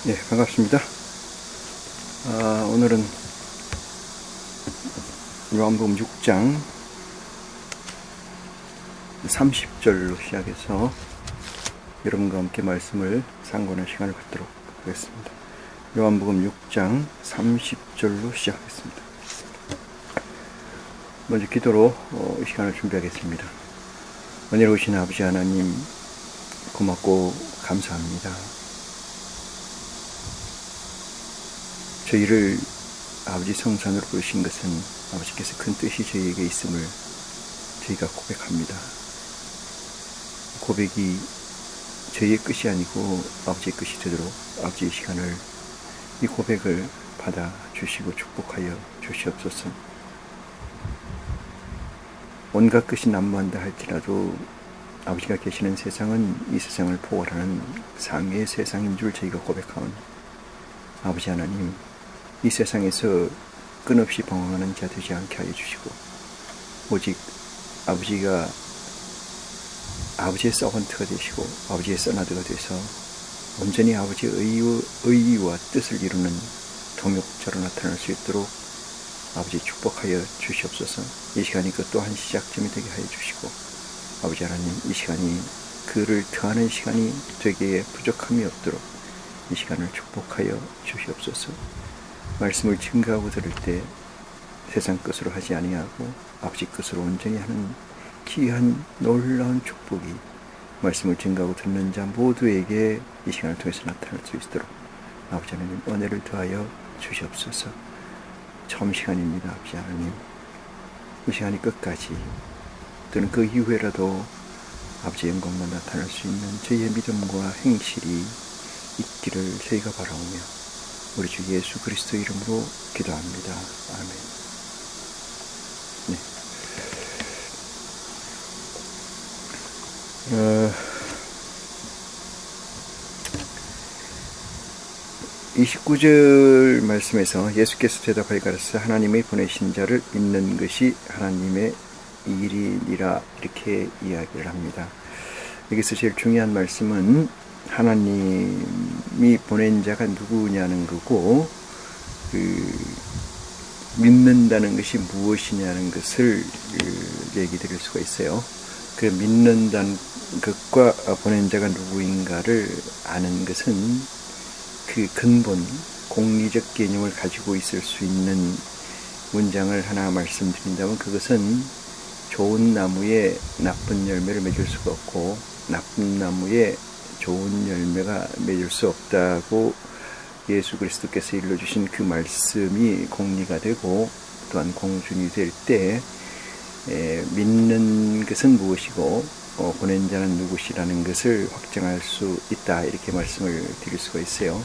네, 반갑습니다. 오늘은 요한복음 6장 30절로 시작해서 여러분과 함께 말씀을 상고하는 시간을 갖도록 하겠습니다. 요한복음 6장 30절로 시작하겠습니다. 먼저 기도로 이 시간을 준비하겠습니다. 은혜로우신 아버지 하나님, 고맙고 감사합니다. 저희를 아버지 성산으로 부르신 것은 아버지께서 큰 뜻이 저희에게 있음을 저희가 고백합니다. 고백이 저희의 끝이 아니고 아버지의 끝이 되도록 아버지의 시간을, 이 고백을 받아주시고 축복하여 주시옵소서. 온갖 끝이 난무한다 할지라도 아버지가 계시는 세상은 이 세상을 포괄하는 상위의 세상인 줄 저희가 고백하오니, 아버지 하나님, 이 세상에서 끊없이 방황하는 자 되지 않게 하여 주시고, 오직 아버지가 아버지의 서번트가 되시고 아버지의 서나드가 되서 온전히 아버지의 의의와 뜻을 이루는 동역자로 나타날 수 있도록 아버지 축복하여 주시옵소서. 이 시간이 그 또한 시작점이 되게 하여 주시고, 아버지 하나님, 이 시간이 그를 더하는 시간이 되기에 부족함이 없도록 이 시간을 축복하여 주시옵소서. 말씀을 증거하고 들을 때 세상 것으로 하지 아니하고 아버지 것으로 온전히 하는 귀한 놀라운 축복이 말씀을 증거하고 듣는 자 모두에게 이 시간을 통해서 나타날 수 있도록 아버지 하나님 은혜를 더하여 주시옵소서. 처음 시간입니다. 아버지 하나님, 이 시간이 끝까지 또는 그 이후에라도 아버지의 영광만 나타날 수 있는 저희의 믿음과 행실이 있기를 저희가 바라오며 우리 주 예수 그리스도 이름으로 기도합니다. 아멘. 네. 29절 말씀에서 예수께서 대답하여 가라사 하나님의 보내신 자를 믿는 것이 하나님의 일이니라, 이렇게 이야기를 합니다. 여기서 제일 중요한 말씀은 하나님이 보낸 자가 누구냐는 거고, 믿는다는 것이 무엇이냐는 것을 얘기 드릴 수가 있어요. 그 믿는다는 것과 보낸 자가 누구인가를 아는 것은 그 근본 공리적 개념을 가지고 있을 수 있는 문장을 하나 말씀드린다면, 그것은 좋은 나무에 나쁜 열매를 맺을 수가 없고 나쁜 나무에 좋은 열매가 맺을 수 없다고 예수 그리스도께서 일러주신 그 말씀이 공리가 되고 또한 공준이 될 때 믿는 것은 무엇이고 보낸 자는 누구시라는 것을 확정할 수 있다, 이렇게 말씀을 드릴 수가 있어요.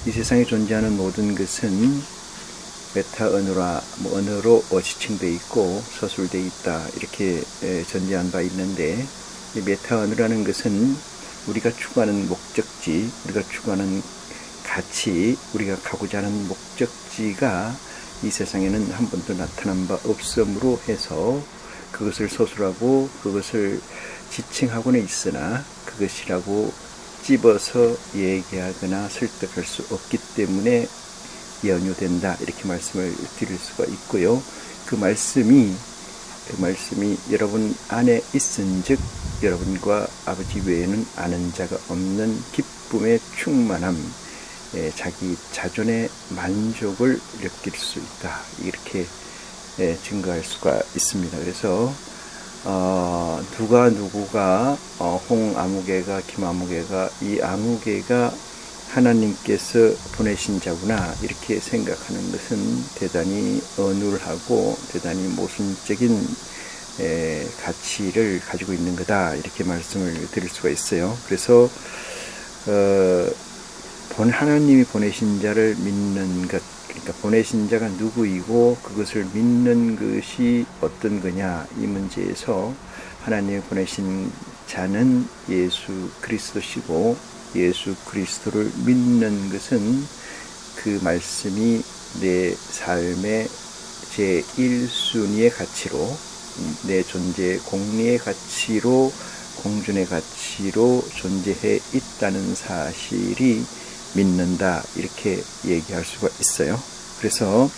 이 세상에 존재하는 모든 것은 메타 언어로 지칭되어 있고 서술되어 있다, 이렇게 전제한 바 있는데, 이 메타 언어라는 것은 우리가 추구하는 목적지, 우리가 추구하는 가치, 우리가 가고자 하는 목적지가 이 세상에는 한 번도 나타난 바 없음으로 해서 그것을 서술하고 그것을 지칭하고는 있으나 그것이라고 찝어서 얘기하거나 설득할 수 없기 때문에 연유된다, 이렇게 말씀을 드릴 수가 있고요. 그 말씀이 여러분 안에 있은즉 여러분과 아버지 외에는 아는 자가 없는 기쁨의 충만함, 자기 자존의 만족을 느낄 수 있다, 이렇게 증거할 수가 있습니다. 그래서 누구가 홍아무개가 김아무개가 이 아무개가 하나님께서 보내신 자구나, 이렇게 생각하는 것은 대단히 어눌하고 대단히 모순적인 가치를 가지고 있는 거다, 이렇게 말씀을 드릴 수가 있어요. 그래서 하나님이 보내신 자를 믿는 것, 그러니까 보내신 자가 누구이고 그것을 믿는 것이 어떤 거냐, 이 문제에서 하나님이 보내신 자는 예수 그리스도시고, 예수 그리스도를 믿는 것은 그 말씀이 내 삶의 제1순위의 가치로, 내 존재 공리의 가치로, 공존의 가치로 존재해 있다는 사실이 믿는다 이렇게 얘기할 수가 있어요. 그래서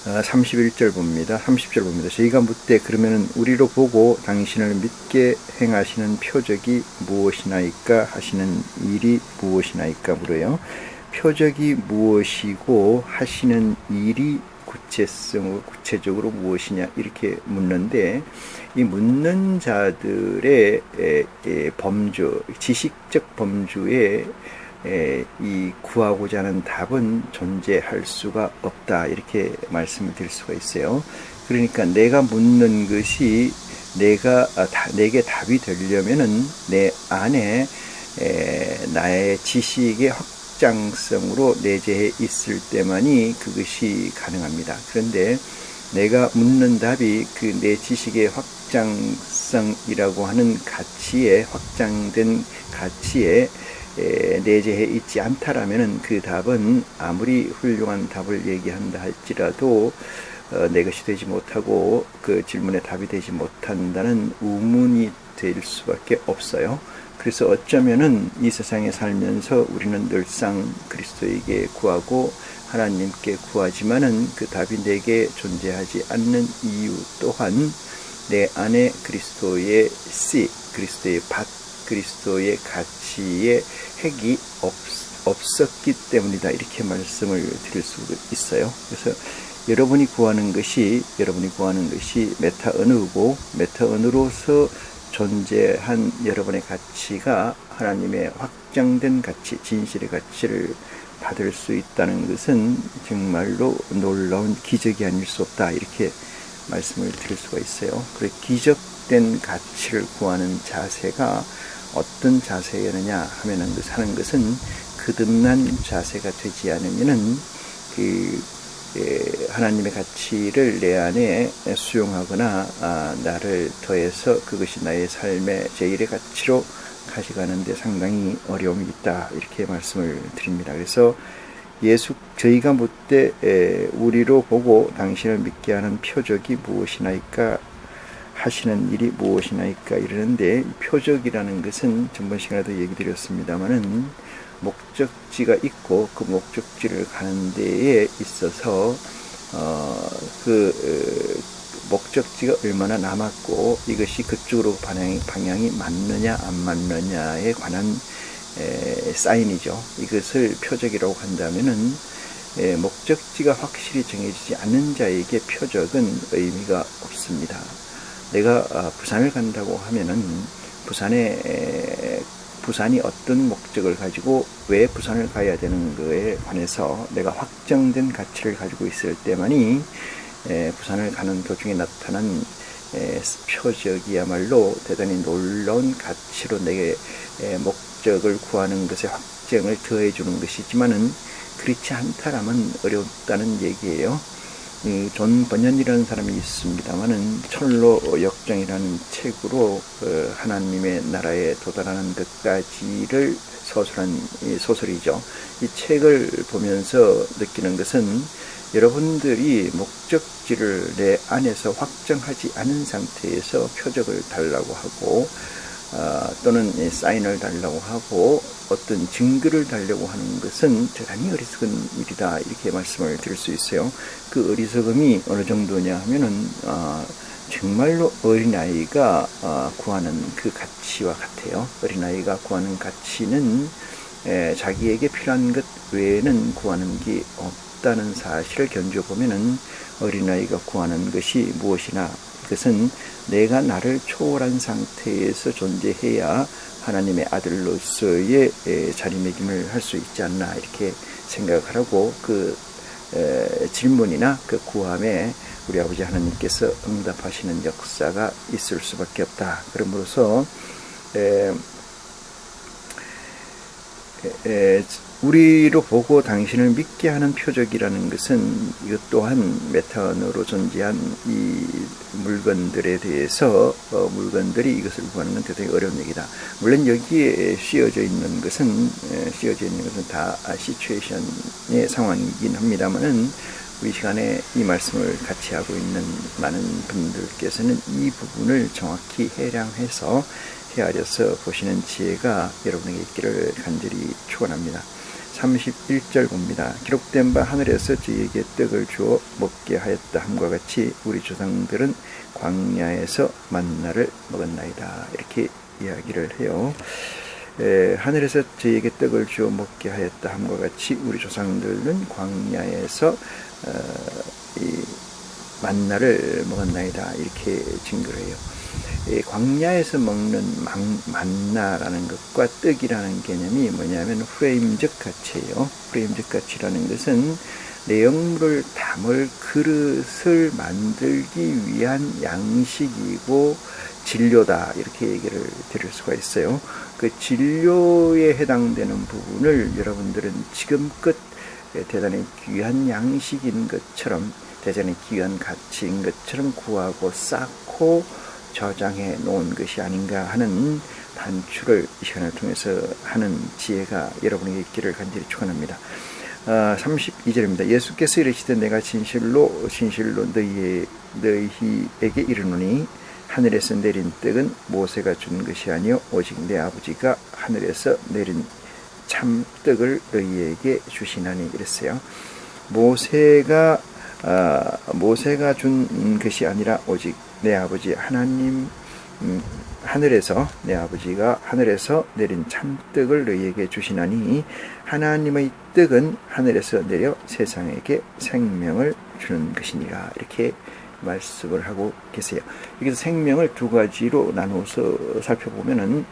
31절 봅니다. 30절 봅니다. 저희가 묻되 그러면은 우리로 보고 당신을 믿게 행하시는 표적이 무엇이나이까 하시는 일이 무엇이나이까 물어요. 표적이 무엇이고 하시는 일이 구체적으로 무엇이냐 이렇게 묻는데, 이 묻는 자들의 범주, 지식적 범주에 이 구하고자 하는 답은 존재할 수가 없다 이렇게 말씀을 드릴 수가 있어요. 그러니까 내가 묻는 것이 내게 답이 되려면은 내 안에 나의 지식의 확장성으로 내재해 있을 때만이 그것이 가능합니다. 그런데 내가 묻는 답이 그 내 지식의 확장성이라고 하는 가치에, 확장된 가치에 내재해 있지 않다라면 그 답은 아무리 훌륭한 답을 얘기한다 할지라도 내 것이 되지 못하고 그 질문에 답이 되지 못한다는 의문이 될 수밖에 없어요. 그래서 어쩌면은 이 세상에 살면서 우리는 늘상 그리스도에게 구하고 하나님께 구하지만은 그 답이 내게 존재하지 않는 이유 또한 내 안에 그리스도의 씨, 그리스도의 밭, 그리스도의 가치의 핵이 없었기 때문이다 이렇게 말씀을 드릴 수 있어요. 그래서 여러분이 구하는 것이 메타언어고, 메타언어로서 존재한 여러분의 가치가 하나님의 확장된 가치, 진실의 가치를 받을 수 있다는 것은 정말로 놀라운 기적이 아닐 수 없다 이렇게 말씀을 드릴 수가 있어요. 그래, 기적된 가치를 구하는 자세가 어떤 자세였느냐 하면은 사는 것은 거듭난 자세가 되지 않으면은 하나님의 가치를 내 안에 수용하거나 나를 더해서 그것이 나의 삶의 제1의 가치로 가져가는 데 상당히 어려움이 있다 이렇게 말씀을 드립니다. 그래서 저희가 묻되 우리로 보고 당신을 믿게 하는 표적이 무엇이나이까 하시는 일이 무엇이나이까 이러는데, 표적이라는 것은 전번 시간에도 얘기 드렸습니다마는 목적지가 있고 그 목적지를 가는 데에 있어서 목적지가 얼마나 남았고 이것이 그쪽으로 방향이 맞느냐 안 맞느냐에 관한 사인이죠. 이것을 표적이라고 한다면은 목적지가 확실히 정해지지 않는 자에게 표적은 의미가 없습니다. 내가 부산을 간다고 하면은 부산이 어떤 목적을 가지고 왜 부산을 가야 되는 거에 관해서 내가 확정된 가치를 가지고 있을 때만이 부산을 가는 도중에 나타난 표적이야말로 대단히 놀라운 가치로 내게 목적을 구하는 것에 확정을 더해주는 것이지만은 그렇지 않다라면 어렵다는 얘기예요. 존 버년이라는 사람이 있습니다만은 철로 역정이라는 책으로 하나님의 나라에 도달하는 것까지를 서술한 소설이죠. 이 책을 보면서 느끼는 것은 여러분들이 목적지를 내 안에서 확정하지 않은 상태에서 표적을 달라고 하고 또는 사인을 달라고 하고 어떤 증거를 달려고 하는 것은 대단히 어리석은 일이다 이렇게 말씀을 드릴 수 있어요. 그 어리석음이 어느 정도냐 하면은 정말로 어린아이가 구하는 그 가치와 같아요. 어린아이가 구하는 가치는 자기에게 필요한 것 외에는 구하는 게 없다는 사실을 견뎌보면은 어린아이가 구하는 것이 무엇이나 그것은 내가 나를 초월한 상태에서 존재해야 하나님의 아들로서의 자리매김을 할 수 있지 않나 이렇게 생각을 하고 그 질문이나 그 구함에 우리 아버지 하나님께서 응답하시는 역사가 있을 수밖에 없다. 그러므로서 우리로 보고 당신을 믿게 하는 표적이라는 것은 이것 또한 메타언어로 존재한 이 물건들에 대해서 물건들이 이것을 구하는 건 대단히 어려운 얘기다. 물론 여기에 씌어져 있는 것은 다 시츄에이션의 상황이긴 합니다만은 우리 시간에 이 말씀을 같이 하고 있는 많은 분들께서는 이 부분을 정확히 해량해서 헤아려서 보시는 지혜가 여러분에게 있기를 간절히 축원합니다. 31절 봅니다. 기록된 바 하늘에서 저희에게 떡을 주어 먹게 하였다 함과 같이 우리 조상들은 광야에서 만나를 먹었나이다. 이렇게 이야기를 해요. 하늘에서 저희에게 떡을 주어 먹게 하였다 함과 같이 우리 조상들은 광야에서 이 만나를 먹었나이다. 이렇게 증거를 해요. 광야에서 먹는 만나라는 것과 떡이라는 개념이 뭐냐면 프레임적 가치예요. 프레임적 가치라는 것은 내용물을 담을 그릇을 만들기 위한 양식이고 진료다, 이렇게 얘기를 드릴 수가 있어요. 그 진료에 해당되는 부분을 여러분들은 지금껏 대단히 귀한 양식인 것처럼, 대단히 귀한 가치인 것처럼 구하고 쌓고 저장해 놓은 것이 아닌가 하는 단추를 이 시간을 통해서 하는 지혜가 여러분에게 있기를 간절히 축원합니다. 32절입니다. 예수께서 이르시되 내가 진실로 너희에게 이르노니 하늘에서 내린 떡은 모세가 준 것이 아니요 오직 내 아버지가 하늘에서 내린 참 떡을 너희에게 주시나니 이랬어요. 모세가 준 것이 아니라 오직 내 아버지 하나님 내 아버지가 하늘에서 내린 참떡을 너희에게 주시나니 하나님의 떡은 하늘에서 내려 세상에게 생명을 주는 것이니라. 이렇게 말씀을 하고 계세요. 여기서 생명을 두 가지로 나눠서 살펴보면은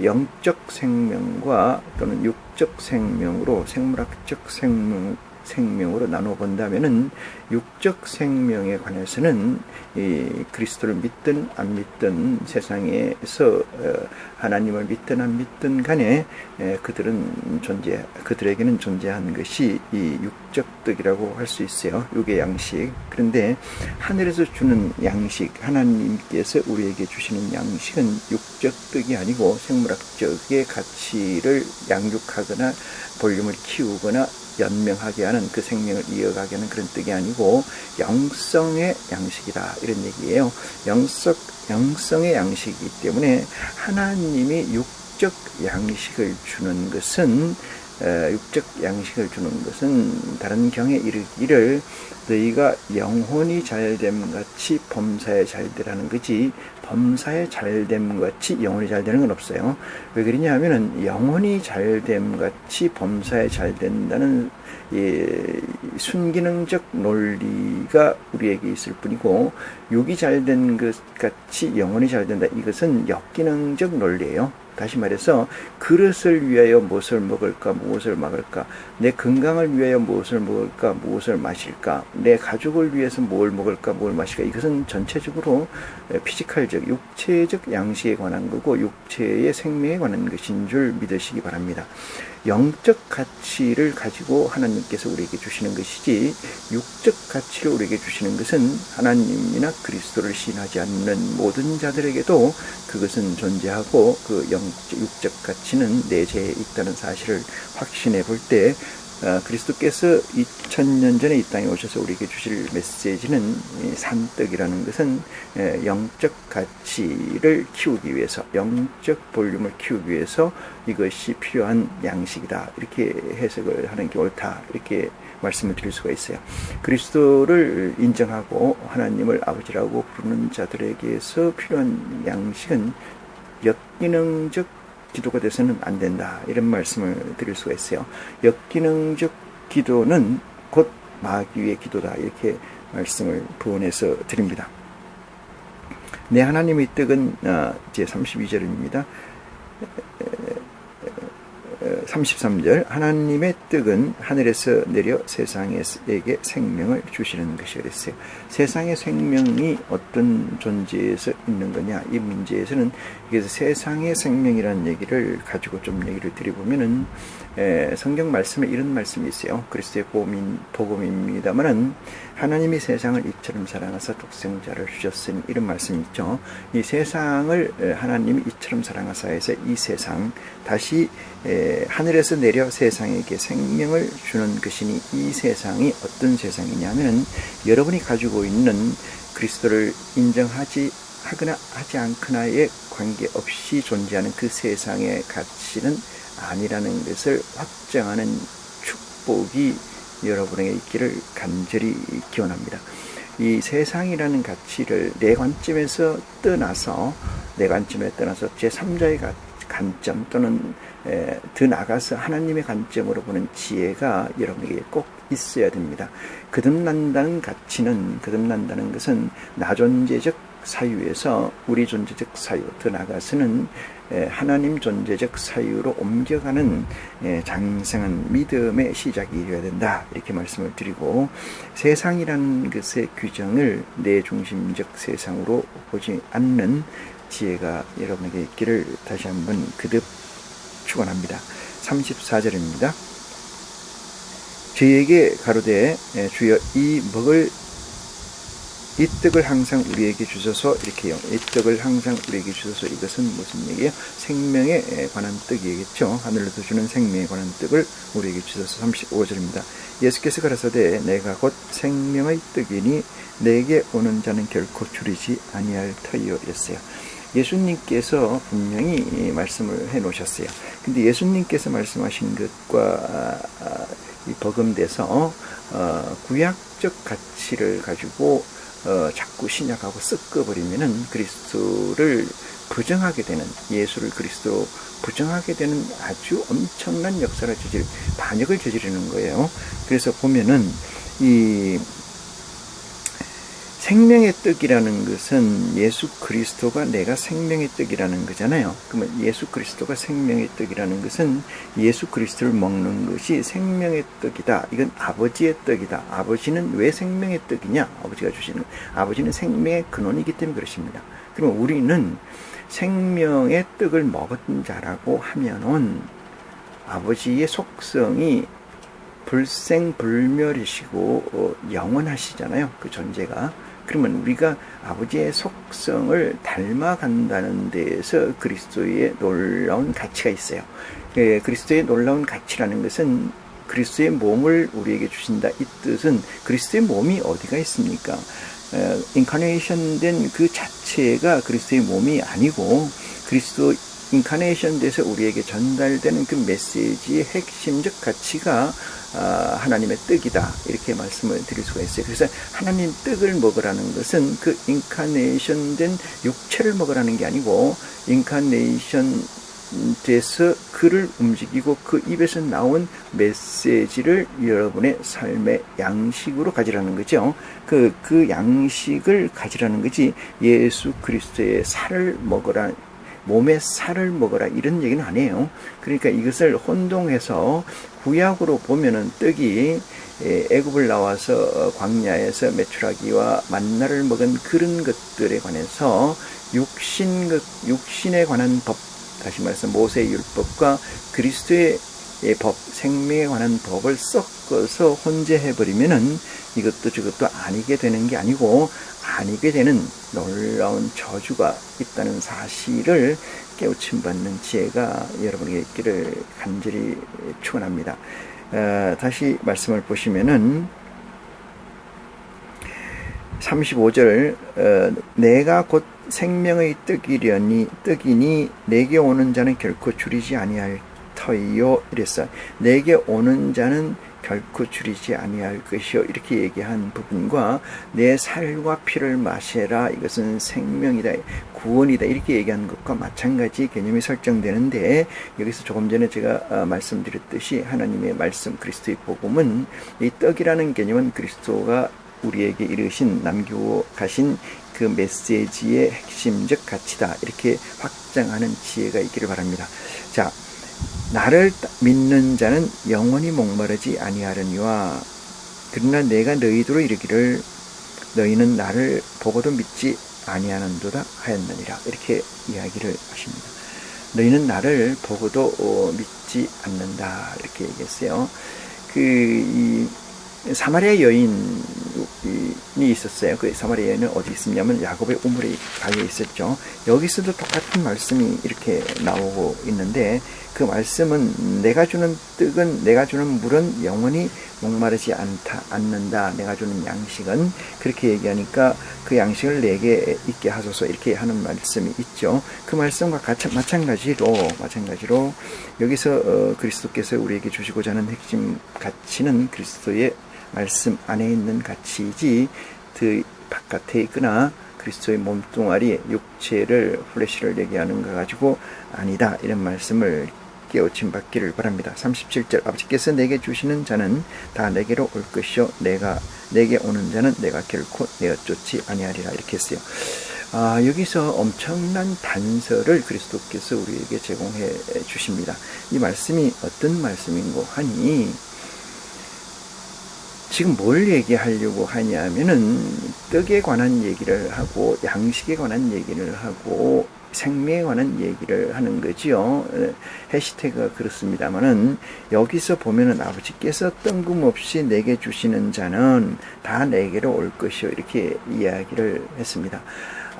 영적 생명과 또는 육적 생명으로, 생물학적 생명으로 나눠 본다면은 육적 생명에 관해서는 이 그리스도를 믿든 안 믿든, 세상에서 하나님을 믿든 안 믿든 간에 그들에게는 존재한 것이 이 육적 떡이라고 할 수 있어요. 육의 양식. 그런데 하늘에서 주는 양식, 하나님께서 우리에게 주시는 양식은 육적 떡이 아니고 생물학적의 가치를 양육하거나 볼륨을 키우거나 연명하게 하는, 그 생명을 이어가게 하는 그런 떡이 아니고 영성의 양식이다, 이런 얘기예요. 영성의 양식이기 때문에 하나님이 육적 양식을 주는 것은 다른 경에 이르기를 너희가 영혼이 잘됨 같이 범사에 잘되라는 거지, 범사에 잘됨 같이 영혼이 잘되는 건 없어요. 왜 그러냐 하면은 영혼이 잘됨 같이 범사에 잘된다는 순기능적 논리가 우리에게 있을 뿐이고, 육이 잘된 것 같이 영혼이 잘된다, 이것은 역기능적 논리예요. 다시 말해서 그릇을 위하여 무엇을 먹을까, 무엇을 막을까, 내 건강을 위하여 무엇을 먹을까, 무엇을 마실까, 내 가족을 위해서 뭘 먹을까, 뭘 마실까, 이것은 전체적으로 피지컬적, 육체적 양식에 관한 거고 육체의 생명에 관한 것인 줄 믿으시기 바랍니다. 영적 가치를 가지고 하나님께서 우리에게 주시는 것이지, 육적 가치를 우리에게 주시는 것은 하나님이나 그리스도를 신하지 않는 모든 자들에게도 그것은 존재하고, 그 육적 가치는 내재해 있다는 사실을 확신해 볼 때, 그리스도께서 2000년 전에 이 땅에 오셔서 우리에게 주실 메시지는, 산떡이라는 것은 영적 가치를 키우기 위해서, 영적 볼륨을 키우기 위해서 이것이 필요한 양식이다, 이렇게 해석을 하는 게 옳다, 이렇게 말씀을 드릴 수가 있어요. 그리스도를 인정하고 하나님을 아버지라고 부르는 자들에게서 필요한 양식은 역기능적 기도가 돼서는 안 된다, 이런 말씀을 드릴 수가 있어요. 역기능적 기도는 곧 마귀의 기도다, 이렇게 말씀을 부언해서 드립니다. 내 하나님의 떡은 이제 32절입니다. 33절 하나님의 떡은 하늘에서 내려 세상에게 생명을 주시는 것이 그랬어요. 세상의 생명이 어떤 존재에서 있는 거냐, 이 문제에서는 그래서 세상의 생명이라는 얘기를 가지고 좀 얘기를 드려보면은 성경 말씀에 이런 말씀이 있어요. 그리스도의 복음입니다만은 하나님이 세상을 이처럼 사랑하사 독생자를 주셨으니, 이런 말씀이 있죠. 이 세상을 하나님이 이처럼 사랑하사 해서 이 세상, 다시 하늘에서 내려 세상에게 생명을 주는 것이니, 이 세상이 어떤 세상이냐면 여러분이 가지고 있는 그리스도를 인정하지 하거나 하지 않거나에 관계없이 존재하는 그 세상의 가치는 아니라는 것을 확정하는 축복이 여러분에게 있기를 간절히 기원합니다. 이 세상이라는 가치를 내 관점에서 떠나서 제3자의 관점 또는 더 나아가서 하나님의 관점으로 보는 지혜가 여러분에게 꼭 있어야 됩니다. 거듭난다는 것은 나 존재적 사유에서 우리 존재적 사유, 더 나아가서는 하나님 존재적 사유로 옮겨가는 장성한 믿음의 시작이 되어야 된다, 이렇게 말씀을 드리고, 세상이라는 것의 규정을 내 중심적 세상으로 보지 않는 지혜가 여러분에게 있기를 다시 한번 거듭 축원합니다. 34절입니다. 저희에게 가로되 주여 이 떡을 항상 우리에게 주소서, 이렇게요. 이 떡을 항상 우리에게 주소서. 이것은 무슨 얘기예요? 생명에 관한 떡이겠죠. 하늘로서 주는 생명에 관한 떡을 우리에게 주소서. 35절입니다. 예수께서 가라사대 내가 곧 생명의 떡이니 내게 오는 자는 결코 줄이지 아니할 터이요, 이랬어요. 예수님께서 분명히 말씀을 해 놓으셨어요. 근데 예수님께서 말씀하신 것과 버금돼서 구약적 가치를 가지고 자꾸 신약하고 섞어버리면은 그리스도를 부정하게 되는, 예수를 그리스도로 부정하게 되는 아주 엄청난 반역을 저지르는 거예요. 그래서 보면은 이 생명의 떡이라는 것은 예수 그리스도가 내가 생명의 떡이라는 거잖아요. 그러면 예수 그리스도가 생명의 떡이라는 것은 예수 그리스도를 먹는 것이 생명의 떡이다. 이건 아버지의 떡이다. 아버지는 왜 생명의 떡이냐? 아버지는 생명의 근원이기 때문에 그렇습니다. 그러면 우리는 생명의 떡을 먹은 자라고 하면은 아버지의 속성이 불생불멸이시고 영원하시잖아요. 그 존재가. 그러면 우리가 아버지의 속성을 닮아간다는 데에서 그리스도의 놀라운 가치가 있어요. 그리스도의 놀라운 가치라는 것은 그리스도의 몸을 우리에게 주신다, 이 뜻은 그리스도의 몸이 어디가 있습니까? 인카네이션 된 그 자체가 그리스도의 몸이 아니고, 그리스도 인카네이션 돼서 우리에게 전달되는 그 메시지의 핵심적 가치가 하나님의 떡이다, 이렇게 말씀을 드릴 수가 있어요. 그래서 하나님 떡을 먹으라는 것은 그 인카네이션 된 육체를 먹으라는 게 아니고, 인카네이션 돼서 그를 움직이고 그 입에서 나온 메시지를 여러분의 삶의 양식으로 가지라는 거죠. 그 양식을 가지라는 거지, 예수 그리스도의 살을 먹으라, 몸의 살을 먹어라, 이런 얘기는 아니에요. 그러니까 이것을 혼동해서 구약으로 보면은 떡이 애굽을 나와서 광야에서 메추라기와 만나를 먹은 그런 것들에 관해서 육신에 관한 법, 다시 말해서 모세의 율법과 그리스도의 법, 생명에 관한 법을 섞어서 혼재해버리면은 이것도 저것도 아니게 되는 게 아니고, 아니게 되는 놀라운 저주가 있다는 사실을 깨우침받는 지혜가 여러분에게 있기를 간절히 축원합니다. 다시 말씀을 보시면은 35절, 내가 곧 생명의 떡이니 내게 오는 자는 결코 줄이지 아니할 터이요, 이랬어요. 내게 오는 자는 결코 줄이지 아니할 것이요, 이렇게 얘기한 부분과 내 살과 피를 마셔라, 이것은 생명이다, 구원이다, 이렇게 얘기한 것과 마찬가지 개념이 설정되는데, 여기서 조금 전에 제가 말씀드렸듯이 하나님의 말씀, 그리스도의 복음은, 이 떡이라는 개념은 그리스도가 우리에게 이르신, 남기고 가신 그 메시지의 핵심적 가치다, 이렇게 확장하는 지혜가 있기를 바랍니다. 자, 나를 믿는 자는 영원히 목마르지 아니하려니와 그러나 내가 너희들로 이르기를 너희는 나를 보고도 믿지 아니하는도다 하였느니라, 이렇게 이야기를 하십니다. 너희는 나를 보고도 믿지 않는다, 이렇게 얘기했어요. 이 사마리아 여인이 있었어요. 그 사마리아 여인은 어디 있었냐면 야곱의 우물에 가에 있었죠. 여기서도 똑같은 말씀이 이렇게 나오고 있는데, 그 말씀은 내가 주는 떡은, 내가 주는 물은 영원히 목마르지 않는다. 내가 주는 양식은, 그렇게 얘기하니까 그 양식을 내게 있게 하소서, 이렇게 하는 말씀이 있죠. 그 말씀과 마찬가지로 여기서 그리스도께서 우리에게 주시고자 하는 핵심 가치는 그리스도의 말씀 안에 있는 가치이지 그 바깥에 있거나 그리스도의 몸뚱아리, 육체를, 플래시를 얘기하는 거 가지고 아니다, 이런 말씀을 깨우침 받기를 바랍니다. 37절, 아버지께서 내게 주시는 자는 다 내게로 올 것이요 내게 오는 자는 내가 결코 내어 쫓지 아니하리라, 이렇게 했어요. 여기서 엄청난 단서를 그리스도께서 우리에게 제공해 주십니다. 이 말씀이 어떤 말씀인고 하니, 지금 뭘 얘기하려고 하냐면은 떡에 관한 얘기를 하고 양식에 관한 얘기를 하고 생명에 관한 얘기를 하는 거지요. 해시태그가 그렇습니다만은 여기서 보면은 아버지께서 뜬금없이 내게 주시는 자는 다 내게로 올 것이요, 이렇게 이야기를 했습니다.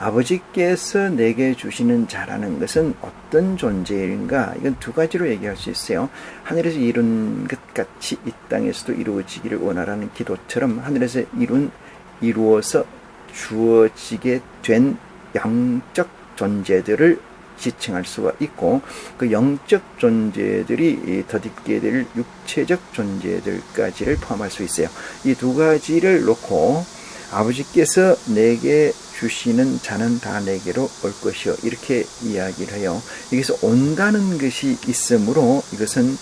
아버지께서 내게 주시는 자라는 것은 어떤 존재인가? 이건 두 가지로 얘기할 수 있어요. 하늘에서 이룬 것 같이 이 땅에서도 이루어지기를 원하라는 기도처럼 하늘에서 이루어서 주어지게 된 영적 존재들을 지칭할 수가 있고, 그 영적 존재들이 덧입게 될 육체적 존재들까지를 포함할 수 있어요. 이 두 가지를 놓고 아버지께서 내게 주시는 자는 다 내게로 올 것이요, 이렇게 이야기를 해요. 여기서 온다는 것이 있으므로 이것은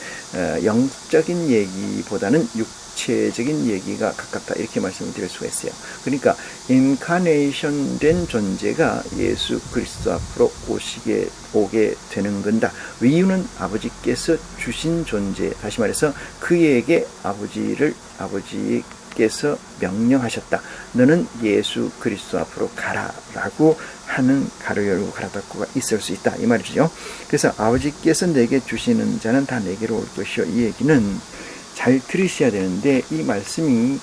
영적인 얘기보다는 육체적인 얘기가 가깝다, 이렇게 말씀을 드릴 수가 있어요. 그러니까 인카네이션 된 존재가 예수 그리스도 앞으로 오게 되는 건다. 이유는 아버지께서 주신 존재, 다시 말해서 그에게 아버지께서 명령하셨다. 너는 예수 그리스도 앞으로 가라라고 하는 가로 열고 가로 닫고가 있을 수 있다, 이 말이죠. 그래서 아버지께서 내게 주시는 자는 다 내게로 올 것이요, 이 얘기는 잘 들으셔야 되는데, 이 말씀이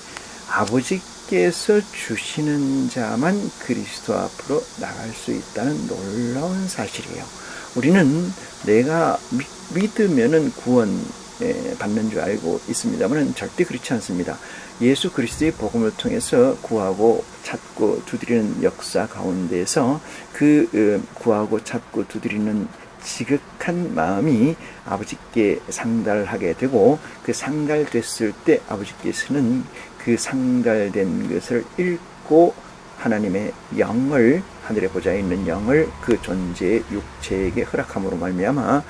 아버지께서 주시는 자만 그리스도 앞으로 나갈 수 있다는 놀라운 사실이에요. 우리는 내가 믿으면은 구원 받는 줄 알고 있습니다만 절대 그렇지 않습니다. 예수 그리스도의 복음을 통해서 구하고 찾고 두드리는 역사 가운데서 그 구하고 찾고 두드리는 지극한 마음이 아버지께 상달하게 되고, 그 상달됐을 때 아버지께서는 그 상달된 것을 읽고 하나님의 영을, 하늘에 보좌에 있는 영을 그 존재의 육체에게 허락함으로 말미암아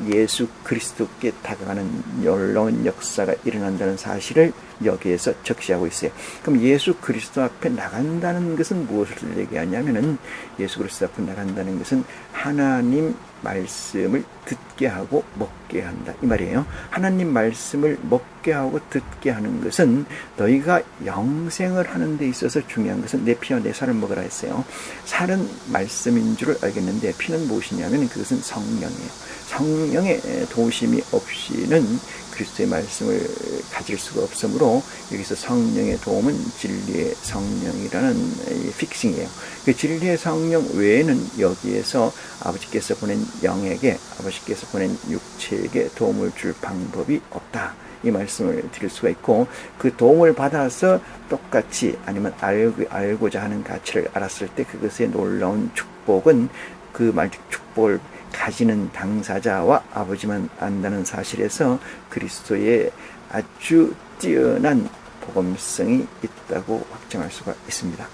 예수 그리스도께 다가가는 놀라운 역사가 일어난다는 사실을 여기에서 적시하고 있어요. 그럼 예수 그리스도 앞에 나간다는 것은 무엇을 얘기하냐면은, 예수 그리스도 앞에 나간다는 것은 하나님 말씀을 듣게 하고 먹게 한다, 이 말이에요. 하나님 말씀을 먹게 하고 듣게 하는 것은 너희가 영생을 하는 데 있어서 중요한 것은 내 피와 내 살을 먹으라 했어요. 살은 말씀인 줄 알겠는데 피는 무엇이냐면 그것은 성령이에요. 성령의 도우심이 없이는 그리스도의 말씀을 가질 수가 없으므로 여기서 성령의 도움은 진리의 성령이라는 픽싱이에요. 그 진리의 성령 외에는 여기에서 아버지께서 보낸 영에게, 아버지께서 보낸 육체에게 도움을 줄 방법이 없다, 이 말씀을 드릴 수가 있고, 그 도움을 받아서 똑같이 아니면 알고자 하는 가치를 알았을 때 그것의 놀라운 축복은, 그 축복을 가지는 당사자와 아버지만 안다는 사실에서 그리스도의 아주 뛰어난 복음성이 있다고 확정할 수가 있습니다.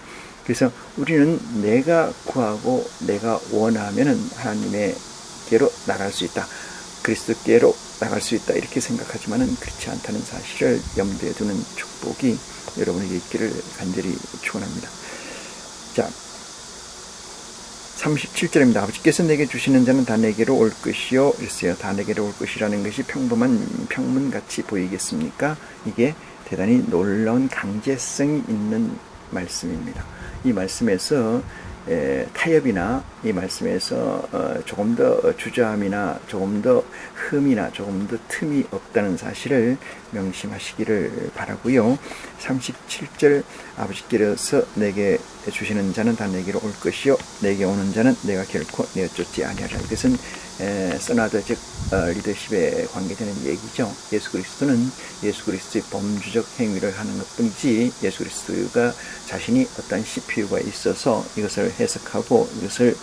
그래서 우리는 내가 구하고 내가 원하면은 하나님께로 나갈 수 있다, 그리스도께로 나갈 수 있다, 이렇게 생각하지만은 그렇지 않다는 사실을 염두에 두는 축복이 여러분에게 있기를 간절히 축원합니다. 자, 37절입니다. 아버지께서 내게 주시는 자는 다 내게로 올 것이요, 이랬어요. 다 내게로 올 것이라는 것이 평범한 평문같이 보이겠습니까? 이게 대단히 놀라운 강제성이 있는 말씀입니다. 이 말씀에서 타협이나 이 말씀에서 조금 더 주저함이나 조금 더 흠이나 조금 더 틈이 없다는 사실을 명심하시기를 바라고요. 37절 아버지께서 내게 주시는 자는 다 내게로 올 것이요 내게 오는 자는 내가 결코 내어쫓지 아니하리라. 이것은 서나드 즉 리더십에 관계되는 얘기죠. 예수 그리스도는 예수 그리스도의 범주적 행위를 하는 것뿐이지 예수 그리스도가 자신이 어떤 CPU가 있어서 이것을 해석하고 이것을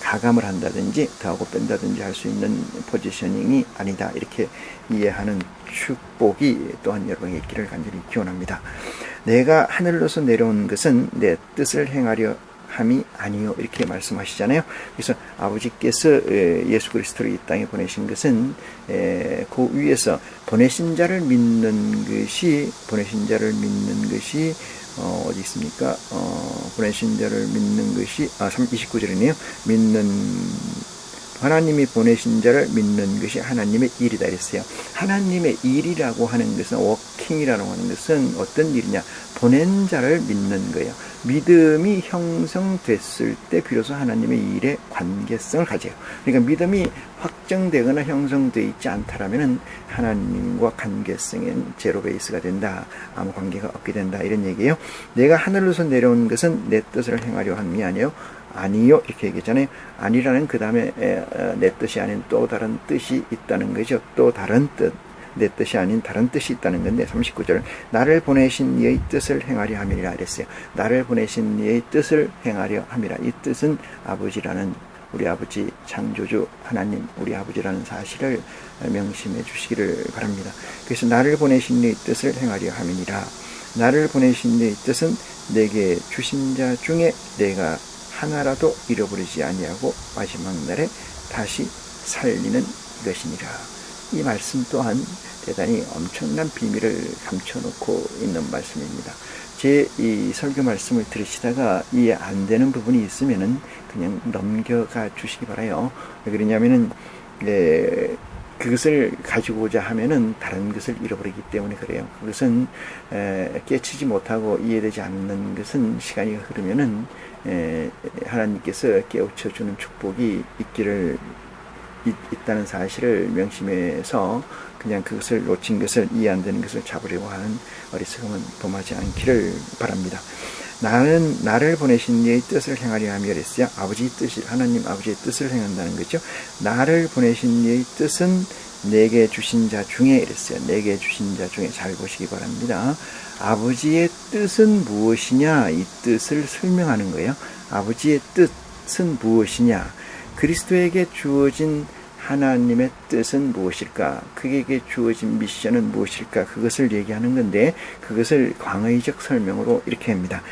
가감을 한다든지 더하고 뺀다든지 할 수 있는 포지셔닝이 아니다. 이렇게 이해하는 축복이 또한 여러분에게 있기를 간절히 기원합니다. 내가 하늘로서 내려온 것은 내 뜻을 행하려 함이 아니요 이렇게 말씀하시잖아요. 그래서 아버지께서 예수 그리스도를 이 땅에 보내신 것은 그 위에서 보내신 자를 믿는 것이 어디 있습니까? 보내신 자를 믿는 것이 29절이네요. 하나님이 보내신 자를 믿는 것이 하나님의 일이다 이랬어요. 하나님의 일이라고 하는 것은 워킹이라고 하는 것은 어떤 일이냐? 보낸 자를 믿는 거예요. 믿음이 형성됐을 때 비로소 하나님의 일에 관계성을 가져요. 그러니까 믿음이 확정되거나 형성되어 있지 않다라면 하나님과 관계성은 제로 베이스가 된다. 아무 관계가 없게 된다. 이런 얘기예요. 내가 하늘로서 내려온 것은 내 뜻을 행하려 함이 아니에요. 아니요 이렇게 얘기했잖아요. 아니라는 그 다음에 내 뜻이 아닌 또 다른 뜻이 있다는 거죠. 또 다른 뜻, 내 뜻이 아닌 다른 뜻이 있다는 건데 39절 나를 보내신 이의 뜻을 행하려 함이라 그랬어요. 나를 보내신 이의 뜻을 행하려 함이라. 이 뜻은 아버지라는 우리 아버지 창조주 하나님 우리 아버지라는 사실을 명심해 주시기를 바랍니다. 그래서 나를 보내신 이의 뜻을 행하려 함이니라. 나를 보내신 이의 뜻은 내게 주신 자 중에 내가 하나라도 잃어버리지 아니하고 마지막 날에 다시 살리는 것이니라. 이 말씀 또한 대단히 엄청난 비밀을 감춰놓고 있는 말씀입니다. 제 이 설교 말씀을 들으시다가 이해 안 되는 부분이 있으면은 그냥 넘겨가 주시기 바라요. 왜 그러냐면은 그것을 가지고자 하면은 다른 것을 잃어버리기 때문에 그래요. 그것은 깨치지 못하고 이해되지 않는 것은 시간이 흐르면은 하나님께서 깨우쳐 주는 축복이 있다는 사실을 명심해서 그냥 그것을 놓친 것을 이해 안 되는 것을 잡으려고 하는 어리석음은 범하지 않기를 바랍니다. 나를 보내신 이의 뜻을 행하려 하며 그랬어요. 아버지의 뜻이 하나님 아버지의 뜻을 행한다는 거죠. 나를 보내신 이의 뜻은 내게 주신 자 중에 이랬어요. 내게 주신 자 중에 잘 보시기 바랍니다. 아버지의 뜻은 무엇이냐? 이 뜻을 설명하는 거예요. 아버지의 뜻은 무엇이냐? 그리스도에게 주어진 하나님의 뜻은 무엇일까? 그에게 주어진 미션은 무엇일까? 그것을 얘기하는 건데 그것을 광의적 설명으로 이렇게 합니다.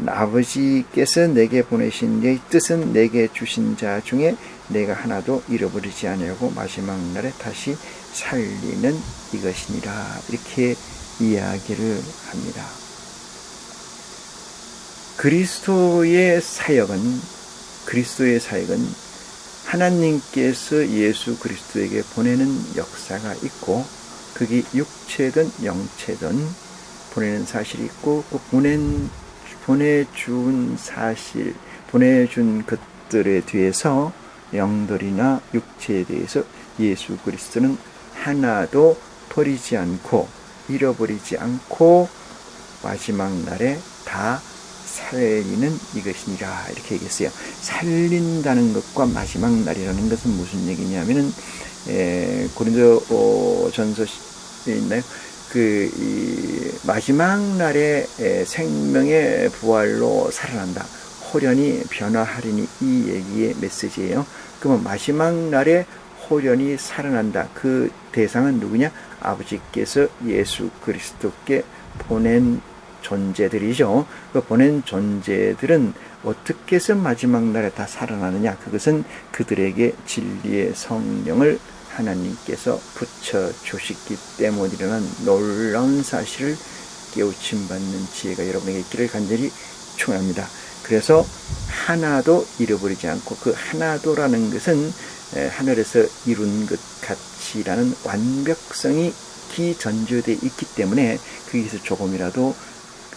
아버지께서 내게 보내신 내 뜻은 내게 주신 자 중에 내가 하나도 잃어버리지 아니하고 마지막 날에 다시 살리는 이것이니라. 이렇게 이야기를 합니다. 그리스도의 사역은 하나님께서 예수 그리스도에게 보내는 역사가 있고 그게 육체든 영체든 보내는 사실이 있고 그 보내준 것들에 대해서 영들이나 육체에 대해서 예수 그리스도는 하나도 버리지 않고 잃어버리지 않고 마지막 날에 다 살리는 이것이니라. 이렇게 얘기했어요. 살린다는 것과 마지막 날이라는 것은 무슨 얘기냐면은 고린도 전서에 있나요? 마지막 날에 생명의 부활로 살아난다. 호련히 변화하리니 이 얘기의 메시지예요. 그러면 마지막 날에 호련히 살아난다. 그 대상은 누구냐? 아버지께서 예수 그리스도께 보낸 존재들이죠. 그 보낸 존재들은 어떻게 해서 마지막 날에 다 살아나느냐? 그것은 그들에게 진리의 성령을 하나님께서 붙여주시기 때문이라는 놀라운 사실을 깨우침받는 지혜가 여러분에게 있기를 간절히 축원합니다. 그래서 하나도 잃어버리지 않고 그 하나도라는 것은 하늘에서 이룬 것 같이라는 완벽성이 기전조되어 있기 때문에 거기서 조금이라도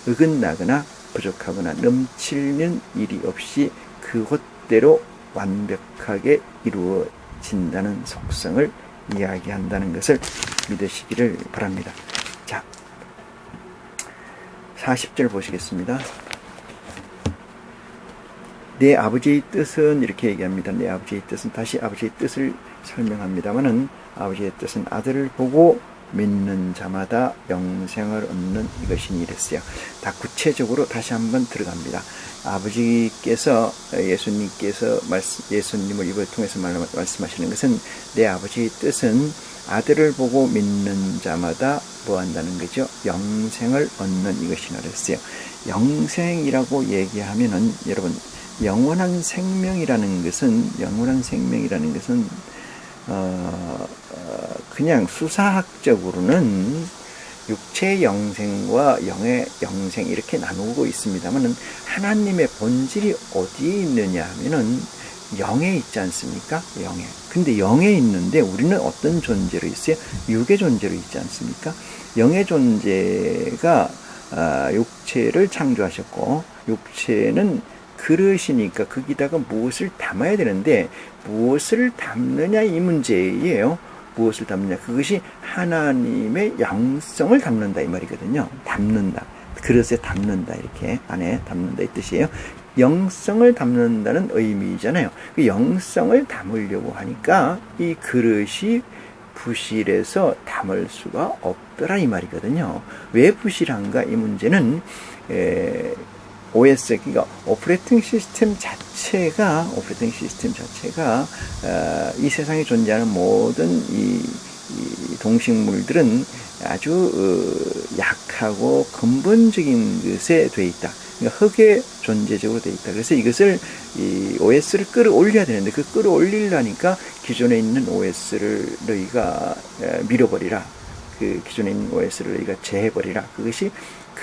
어긋나거나 부족하거나 넘치는 일이 없이 그것대로 완벽하게 이루어진다는 속성을 이야기한다는 것을 믿으시기를 바랍니다. 자, 40절 보시겠습니다. 내 아버지의 뜻은, 이렇게 얘기합니다. 내 아버지의 뜻은, 다시 아버지의 뜻을 설명합니다만은, 아버지의 뜻은 아들을 보고 믿는 자마다 영생을 얻는 이것이니 이랬어요. 다 구체적으로 다시 한번 들어갑니다. 아버지께서, 예수님께서 예수님을 입을 통해서 말씀하시는 것은, 내 아버지의 뜻은 아들을 보고 믿는 자마다 뭐 한다는 거죠? 영생을 얻는 이것이니 그랬어요. 영생이라고 얘기하면은, 여러분, 영원한 생명이라는 것은 그냥 수사학적으로는 육체의 영생과 영의 영생 이렇게 나누고 있습니다만은, 하나님의 본질이 어디에 있느냐 하면은 영에 있지 않습니까? 영에. 근데 영에 있는데 우리는 어떤 존재로 있어요? 육의 존재로 있지 않습니까? 영의 존재가 육체를 창조하셨고, 육체는 그릇이니까 거기다가 무엇을 담아야 되는데, 무엇을 담느냐 이 문제예요. 무엇을 담느냐, 그것이 하나님의 영성을 담는다 이 말이거든요. 담는다, 그릇에 담는다, 이렇게 안에 담는다 이 뜻이에요. 영성을 담는다는 의미잖아요. 그 영성을 담으려고 하니까 이 그릇이 부실해서 담을 수가 없더라 이 말이거든요. 왜 부실한가? 이 문제는 OS, 그러니까 오퍼레이팅 시스템 자체가 이 세상에 존재하는 모든 이 동식물들은 아주 약하고 근본적인 것에 돼 있다. 그러니까 흙에 존재적으로 돼 있다. 그래서 이것을 이 OS를 끌어올려야 되는데, 그 끌어올리려니까 기존에 있는 OS를 너희가 밀어버리라. 그 기존에 있는 OS를 너희가 제해버리라. 그것이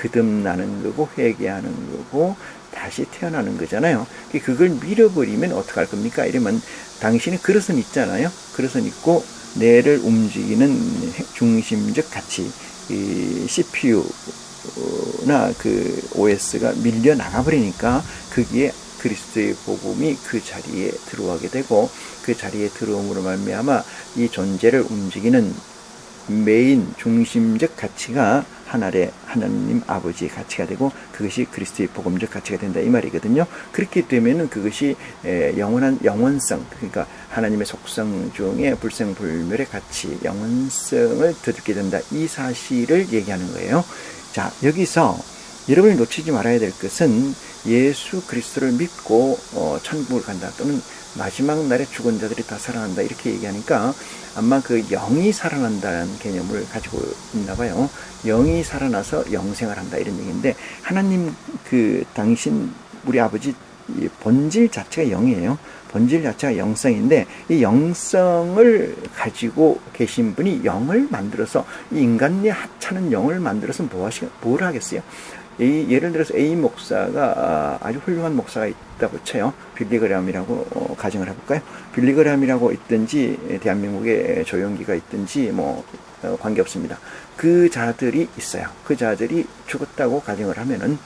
거듭나는 거고 회개하는 거고 다시 태어나는 거잖아요. 그걸 밀어버리면 어떡할 겁니까? 이러면 당신의 그릇은 있잖아요. 그릇은 있고 뇌를 움직이는 중심적 가치, 이 CPU나 그 OS가 밀려 나가버리니까 거기에 그리스도의 복음이 그 자리에 들어가게 되고, 그 자리에 들어옴으로 말미암아 이 존재를 움직이는 메인 중심적 가치가 하나님 아버지의 가치가 되고, 그것이 그리스도의 복음적 가치가 된다 이 말이거든요. 그렇기 때문에 그것이 영원성, 그러니까 하나님의 속성 중에 불생불멸의 가치, 영원성을 거두게 된다, 이 사실을 얘기하는 거예요. 자, 여기서 여러분이 놓치지 말아야 될 것은, 예수 그리스도를 믿고 천국을 간다, 또는 마지막 날에 죽은 자들이 다 살아난다 이렇게 얘기하니까 아마 그 영이 살아난다는 개념을 가지고 있나 봐요. 영이 살아나서 영생을 한다 이런 얘기인데, 하나님 당신 우리 아버지 본질 자체가 영이에요. 본질 자체가 영성인데, 이 영성을 가지고 계신 분이 영을 만들어서, 이 인간의 하찮은 영을 만들어서 뭘 하겠어요? 예를 들어서 A 목사가 아주 훌륭한 목사가 있다고 쳐요. 빌리그램이라고 가정을 해볼까요? 빌리그램이라고 있든지 대한민국에 조용기가 있든지 관계없습니다. 그 자들이 있어요. 그 자들이 죽었다고 가정을 하면은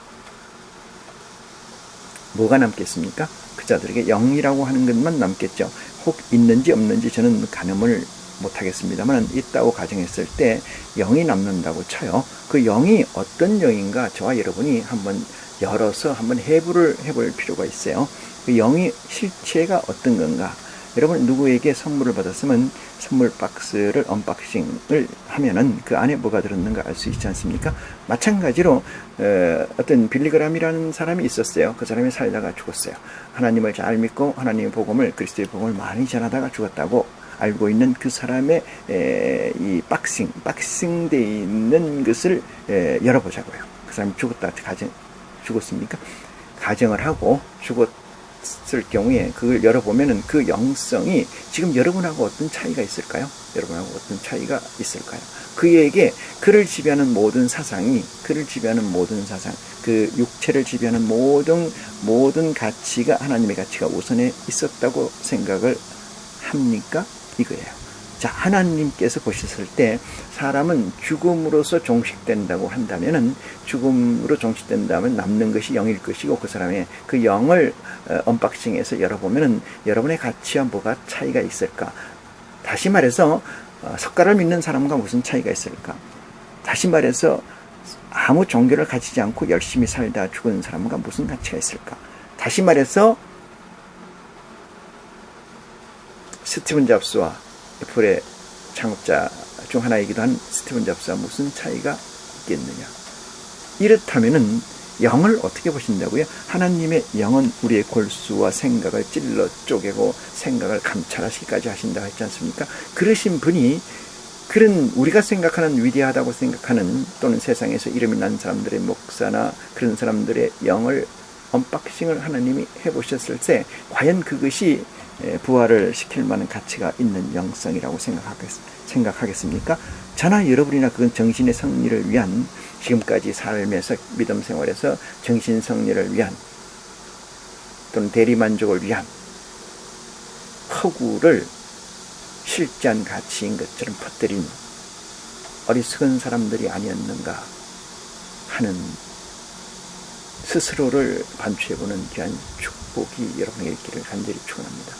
뭐가 남겠습니까? 그 자들에게 영이라고 하는 것만 남겠죠. 혹 있는지 없는지 저는 가늠을 못하겠습니다만, 있다고 가정했을 때 영이 남는다고 쳐요. 그 영이 어떤 영인가 저와 여러분이 한번 열어서 한번 해부를 해볼 필요가 있어요. 그 영의 실체가 어떤 건가? 여러분 누구에게 선물을 받았으면 선물 박스를 언박싱을 하면은 그 안에 뭐가 들었는가 알 수 있지 않습니까? 마찬가지로 어떤 빌리그램이라는 사람이 있었어요. 그 사람이 살다가 죽었어요. 하나님을 잘 믿고 하나님의 복음을, 그리스도의 복음을 많이 전하다가 죽었다고 알고 있는 그 사람의 이 박싱되어 있는 것을 열어보자고요. 그 사람이 죽었습니까? 가정을 하고 죽었을 경우에 그걸 열어보면은 그 영성이 지금 여러분하고 어떤 차이가 있을까요? 여러분하고 어떤 차이가 있을까요? 그에게 그를 지배하는 모든 사상, 그 육체를 지배하는 모든 가치가 하나님의 가치가 우선에 있었다고 생각을 합니까? 이거예요. 자, 하나님께서 보셨을 때 사람은 죽음으로써 종식된다고 한다면은, 죽음으로 종식된다면 남는 것이 영일 것이고, 그 사람의 그 영을 언박싱해서 열어보면은 여러분의 가치와 뭐가 차이가 있을까? 다시 말해서 석가를 믿는 사람과 무슨 차이가 있을까? 다시 말해서 아무 종교를 가지지 않고 열심히 살다 죽은 사람과 무슨 가치가 있을까? 다시 말해서 스티븐 잡스와 애플의 창업자 중 하나이기도 한 스티븐 잡스와 무슨 차이가 있겠느냐? 이렇다면은 영을 어떻게 보신다고요? 하나님의 영은 우리의 골수와 생각을 찔러 쪼개고 생각을 감찰하시기까지 하신다 했지 않습니까? 그러신 분이, 그런 우리가 생각하는 위대하다고 생각하는, 또는 세상에서 이름이 난 사람들의 목사나 그런 사람들의 영을 언박싱을 하나님이 해보셨을 때 과연 그것이 부활을 시킬 만한 가치가 있는 영성이라고 생각하겠습니까? 저나 여러분이나 그건 정신의 승리를 위한, 지금까지 삶에서 믿음 생활에서 정신 승리를 위한 또는 대리만족을 위한 허구를 실제한 가치인 것처럼 퍼뜨린 어리석은 사람들이 아니었는가 하는 스스로를 반추해보는 귀한 축복이 여러분에게 있기를 간절히 축원합니다.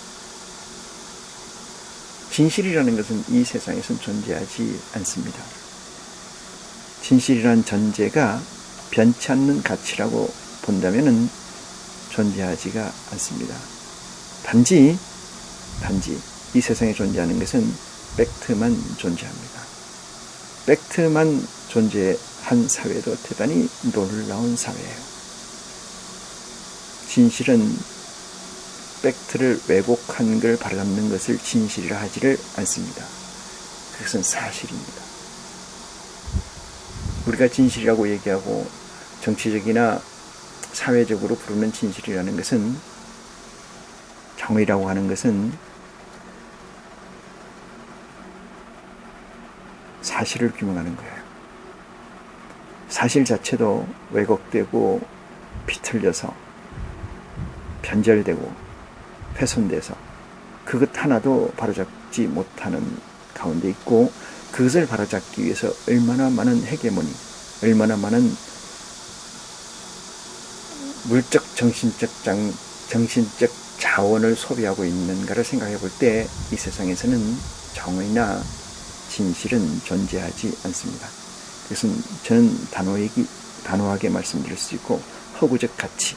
진실이라는 것은 이 세상에선 존재하지 않습니다. 진실이라는 전제가 변치 않는 가치라고 본다면 존재하지가 않습니다. 단지 이 세상에 존재하는 것은 팩트만 존재합니다. 팩트만 존재한 사회도 대단히 놀라운 사회예요. 진실은 팩트를 왜곡한 걸 바로잡는 것을 진실이라 하지를 않습니다. 그것은 사실입니다. 우리가 진실이라고 얘기하고 정치적이나 사회적으로 부르는 진실이라는 것은, 정의라고 하는 것은 사실을 규명하는 거예요. 사실 자체도 왜곡되고 비틀려서 변절되고 훼손돼서 그것 하나도 바로잡지 못하는 가운데 있고, 그것을 바로잡기 위해서 얼마나 많은 헤게모니, 얼마나 많은 물적, 정신적 자원을 소비하고 있는가를 생각해 볼 때 이 세상에서는 정의나 진실은 존재하지 않습니다. 그래서 저는 단호하게 말씀드릴 수 있고, 허구적 가치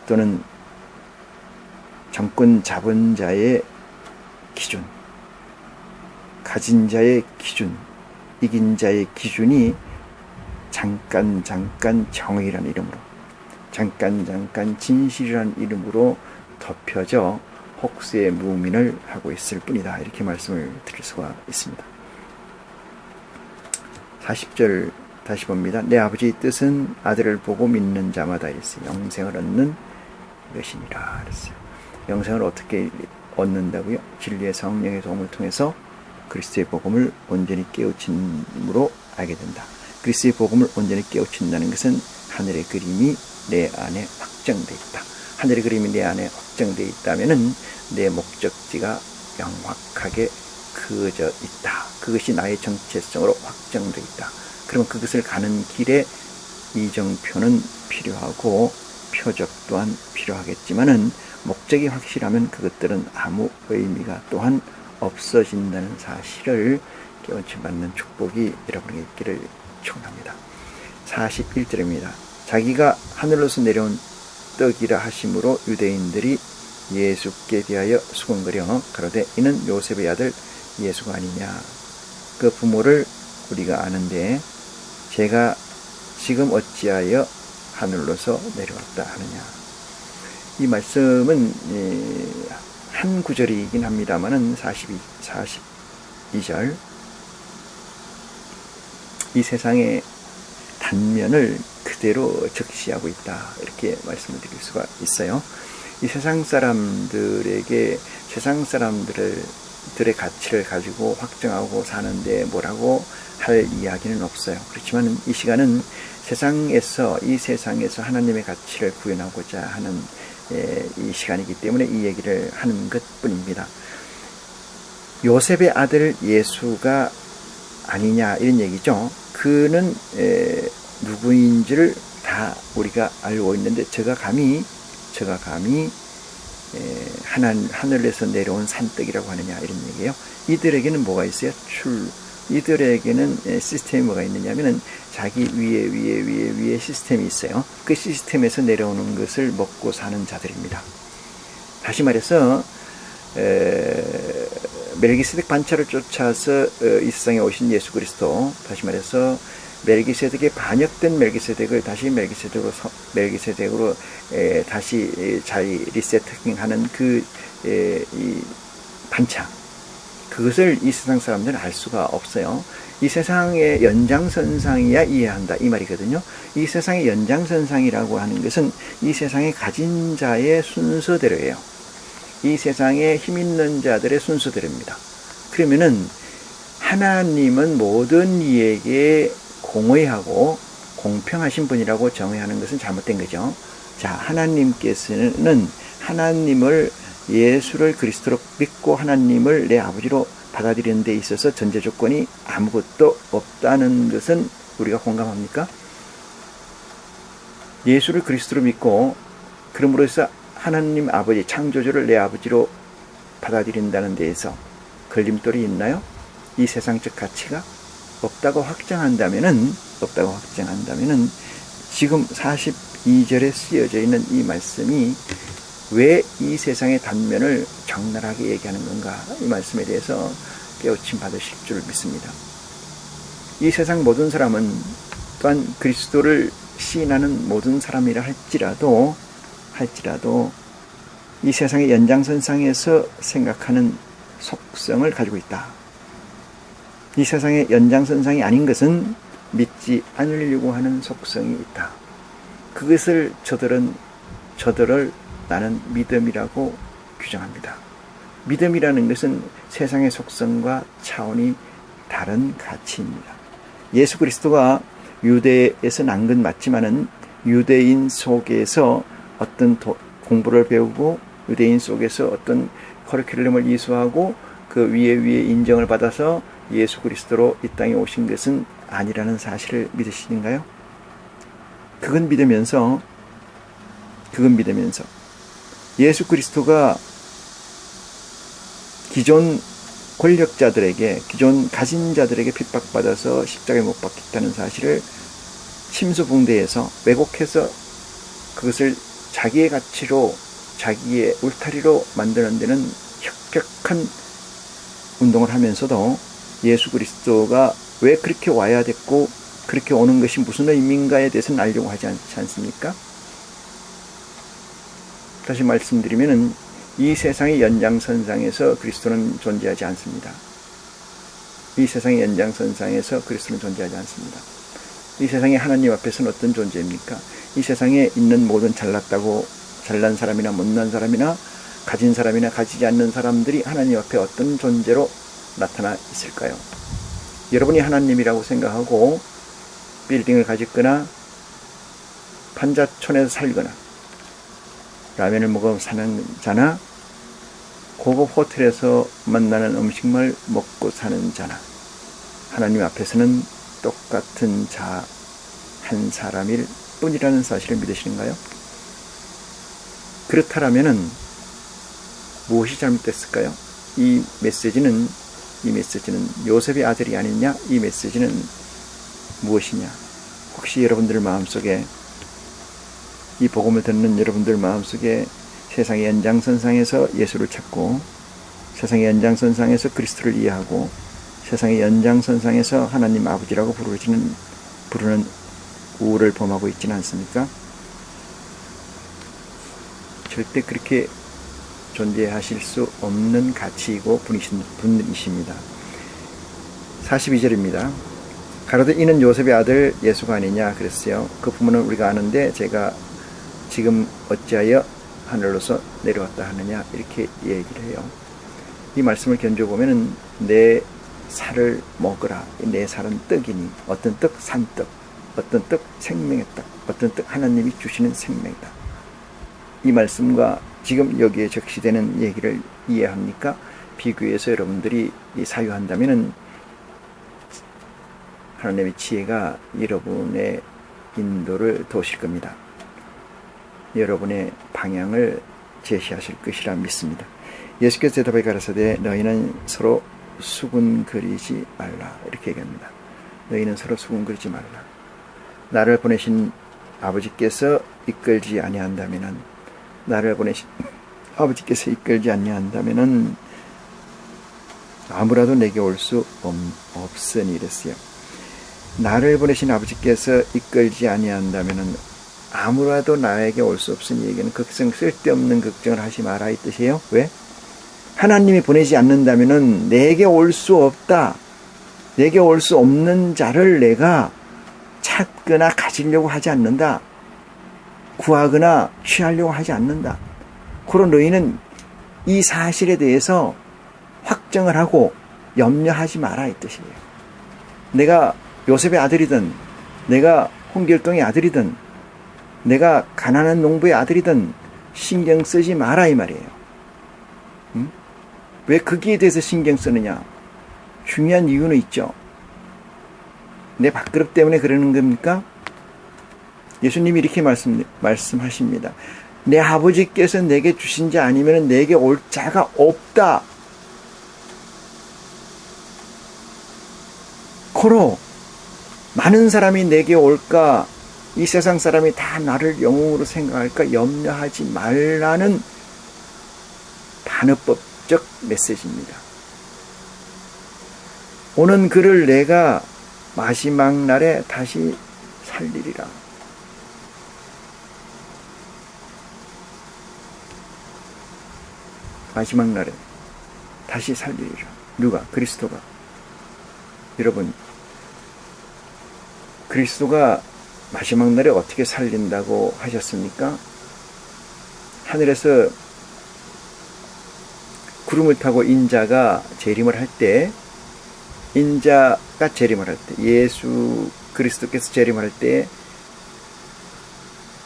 또는 정권 잡은 자의 기준, 가진 자의 기준, 이긴 자의 기준이 잠깐 정의라는 이름으로, 잠깐 진실이라는 이름으로 덮여져 혹세의 무민을 하고 있을 뿐이다. 이렇게 말씀을 드릴 수가 있습니다. 40절 다시 봅니다. 내 아버지의 뜻은 아들을 보고 믿는 자마다 이랬어요. 영생을 얻는 것이니라. 그랬어요. 영생을 어떻게 얻는다고요? 진리의 성령의 도움을 통해서 그리스도의 복음을 온전히 깨우침으로 알게 된다. 그리스도의 복음을 온전히 깨우친다는 것은 하늘의 그림이 내 안에 확정되어 있다. 하늘의 그림이 내 안에 확정되어 있다면은 내 목적지가 명확하게 그어져 있다. 그것이 나의 정체성으로 확정되어 있다. 그러면 그것을 가는 길에 이정표는 필요하고 표적 또한 필요하겠지만은 목적이 확실하면 그것들은 아무 의미가 또한 없어진다는 사실을 깨우침 받는 축복이 여러분에게 있기를 축원합니다. 41절입니다. 자기가 하늘로서 내려온 떡이라 하심으로 유대인들이 예수께 대하여 수군거려 가로되 이는 요셉의 아들 예수가 아니냐. 그 부모를 우리가 아는데 제가 지금 어찌하여 하늘로서 내려왔다 하느냐. 이 말씀은 한 구절이긴 합니다만은 42절, 이 세상의 단면을 그대로 적시하고 있다. 이렇게 말씀을 드릴 수가 있어요. 이 세상 사람들에게 세상 사람들의 가치를 가지고 확정하고 사는데 뭐라고 할 이야기는 없어요. 그렇지만 이 시간은 이 세상에서 하나님의 가치를 구현하고자 하는 이 시간이기 때문에 이 얘기를 하는 것뿐입니다. 요셉의 아들 예수가 아니냐 이런 얘기죠. 그는 누구인지를 다 우리가 알고 있는데 저가 감히 하늘에서 내려온 산떡이라고 하느냐 이런 얘기예요. 이들에게는 뭐가 있어요? 이들에게는 시스템이 뭐가 있느냐면은 자기 위에 시스템이 있어요. 그 시스템에서 내려오는 것을 먹고 사는 자들입니다. 다시 말해서 멜기세덱 반차를 쫓아서 이 세상에 오신 예수 그리스도, 다시 말해서 멜기세덱의 반역된 멜기세덱을 다시 멜기세덱으로 다시 자리 리세팅하는 이 반차, 그것을 이 세상 사람들은 알 수가 없어요. 이 세상의 연장선상이야 이해한다 이 말이거든요. 이 세상의 연장선상이라고 하는 것은 이 세상에 가진 자의 순서대로예요. 이 세상에 힘 있는 자들의 순서대로입니다. 그러면은 하나님은 모든 이에게 공의하고 공평하신 분이라고 정의하는 것은 잘못된 거죠. 자, 하나님께서는 예수를 그리스도로 믿고 하나님을 내 아버지로 받아들이는 데 있어서 전제 조건이 아무것도 없다는 것은 우리가 공감합니까? 예수를 그리스도로 믿고 그러므로 해서 하나님 아버지, 창조주를 내 아버지로 받아들인다는 데에서 걸림돌이 있나요? 이 세상적 가치가 없다고 확정한다면은 지금 42절에 쓰여져 있는 이 말씀이 왜 이 세상의 단면을 적나라하게 얘기하는 건가, 이 말씀에 대해서 깨우침 받으실 줄 믿습니다. 이 세상 모든 사람은 또한 그리스도를 시인하는 모든 사람이라 할지라도 이 세상의 연장선상에서 생각하는 속성을 가지고 있다. 이 세상의 연장선상이 아닌 것은 믿지 않으려고 하는 속성이 있다. 그것을 저들을 나는 믿음이라고 규정합니다. 믿음이라는 것은 세상의 속성과 차원이 다른 가치입니다. 예수 그리스도가 유대에서 난 건 맞지만은 유대인 속에서 어떤 공부를 배우고 유대인 속에서 어떤 커리큘럼을 이수하고 그 위에 인정을 받아서 예수 그리스도로 이 땅에 오신 것은 아니라는 사실을 믿으시는가요? 그건 믿으면서 예수 그리스도가 기존 권력자들에게, 기존 가진 자들에게 핍박받아서 십자가에 못 박혔다는 사실을 침수붕대에서 왜곡해서 그것을 자기의 가치로, 자기의 울타리로 만드는 데는 혁혁한 운동을 하면서도 예수 그리스도가 왜 그렇게 와야 됐고 그렇게 오는 것이 무슨 의미인가에 대해서는 알려고 하지 않지 않습니까? 다시 말씀드리면은 이 세상의 연장선상에서 그리스도는 존재하지 않습니다. 이 세상의 연장선상에서 그리스도는 존재하지 않습니다. 이 세상의 하나님 앞에서는 어떤 존재입니까? 이 세상에 있는 모든 잘난 사람이나 못난 사람이나 가진 사람이나 가지지 않는 사람들이 하나님 앞에 어떤 존재로 나타나 있을까요? 여러분이 하나님이라고 생각하고 빌딩을 가졌거나 판자촌에서 살거나 라면을 먹어 사는 자나 고급 호텔에서 만나는 음식물 먹고 사는 자나 하나님 앞에서는 똑같은 자 한 사람일 뿐이라는 사실을 믿으시는가요? 그렇다면은 무엇이 잘못됐을까요? 이 메시지는 요셉의 아들이 아니냐? 이 메시지는 무엇이냐? 혹시 여러분들 마음속에, 이 복음을 듣는 여러분들 마음속에 세상의 연장선상에서 예수를 찾고 세상의 연장선상에서 그리스도를 이해하고 세상의 연장선상에서 하나님 아버지라고 부르는 우를 범하고 있지는 않습니까? 절대 그렇게 존재하실 수 없는 가치이고 분이십니다. 42절입니다. 가로되 이는 요셉의 아들 예수가 아니냐 그랬어요. 그 부모는 우리가 아는데 제가 지금 어찌하여 하늘로서 내려왔다 하느냐 이렇게 얘기를 해요. 이 말씀을 견뎌보면 내 살을 먹으라. 내 살은 떡이니 어떤 떡? 산떡. 어떤 떡? 생명의 떡. 어떤 떡? 하나님이 주시는 생명이다. 이 말씀과 지금 여기에 적시되는 얘기를 이해합니까? 비교해서 여러분들이 사유한다면은 하나님의 지혜가 여러분의 인도를 도우실 겁니다. 여러분의 방향을 제시하실 것이라 믿습니다. 예수께서 대답하여 가라사대 너희는 서로 수군거리지 말라 이렇게 얘기합니다. 너희는 서로 수군거리지 말라. 나를 보내신 아버지께서 이끌지 아니한다면은 나를 보내신 아버지께서 이끌지 아니한다면은 아무라도 내게 올 수 없으니 이랬어요. 나를 보내신 아버지께서 이끌지 아니한다면은 아무라도 나에게 올 수 없으니 얘기는 쓸데없는 걱정을 하지 마라 이 뜻이에요. 왜? 하나님이 보내지 않는다면은 내게 올 수 없다. 내게 올 수 없는 자를 내가 찾거나 가지려고 하지 않는다. 구하거나 취하려고 하지 않는다. 그러 너희는 이 사실에 대해서 확정을 하고 염려하지 마라 이 뜻이에요. 내가 요셉의 아들이든 내가 홍길동의 아들이든 내가 가난한 농부의 아들이든 신경 쓰지 마라 이 말이에요. 응? 왜 거기에 대해서 신경 쓰느냐? 중요한 이유는 있죠. 내 밥그릇 때문에 그러는 겁니까? 예수님이 이렇게 말씀하십니다. 내 아버지께서 내게 주신 자 아니면 내게 올 자가 없다. 코로 많은 사람이 내게 올까? 이 세상 사람이 다 나를 영웅으로 생각할까? 염려하지 말라는 반어법적 메시지입니다. 오는 그를 내가 마지막 날에 다시 살리리라. 마지막 날에 다시 살리리라. 누가? 그리스도가. 여러분, 그리스도가 마지막 날에 어떻게 살린다고 하셨습니까? 하늘에서 구름을 타고 인자가 재림을 할 때, 인자가 재림을 할 때, 예수 그리스도께서 재림을 할 때,